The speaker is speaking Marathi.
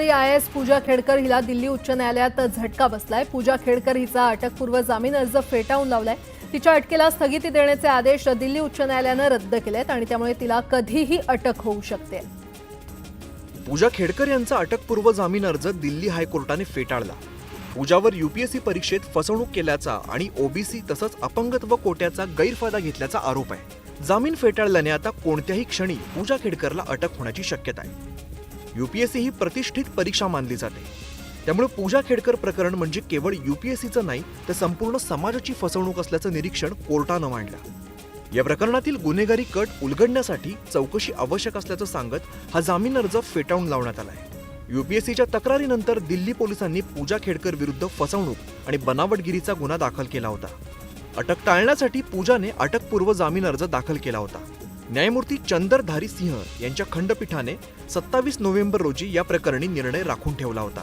अधिकारी IAS पूजा खेडकर हिला दिल्ली उच्च न्यायालयात झटका बसलाय। पूजा खेडकर हिचा अटकपूर्व जामीन अर्ज फेटाळून लावलाय। तिच्या अटकेला स्थगिती देण्याचे आदेश दिल्ली उच्च न्यायालयाने रद्द केलेत आणि त्यामुळे तिला कधीही अटक होऊ शकते। पूजा खेडकर यांचा अटकपूर्व जामीन अर्ज दिल्ली हायकोर्टाने फेटाळला। पूजावर UPSC परीक्षेत फसवणूक केल्याचा आणि OBC तसंच अपंगत्व कोट्याचा गैरफायदा घेतल्याचा आरोप आहे। जामीन फेटाळल्याने आता कोणत्याही क्षणी पूजा खेडकरला अटक होण्याची शक्यता आहे। UPSC ही प्रतिष्ठित परीक्षा मानली जाते, त्यामुळे पूजा खेडकर प्रकरण म्हणजे केवळ UPSCचं नाही तर संपूर्ण समाजाची फसवणूक असल्याचं निरीक्षण कोर्टानं मांडलं। या प्रकरणातील गुन्हेगारी कट उलगडण्यासाठी चौकशी आवश्यक असल्याचं सांगत हा जामीन अर्ज फेटाळून लावण्यात आलाय। UPSCच्या तक्रारीनंतर दिल्ली पोलिसांनी पूजा खेडकर विरुद्ध फसवणूक आणि बनावटगिरीचा गुन्हा दाखल केला होता। अटक टाळण्यासाठी पूजाने अटकपूर्व जामीन अर्ज दाखल केला होता। न्यायमूर्ती चंदरधारी सिंह यांच्या खंडपीठाने 27 नोव्हेंबर रोजी या प्रकरणी निर्णय राखून ठेवला होता।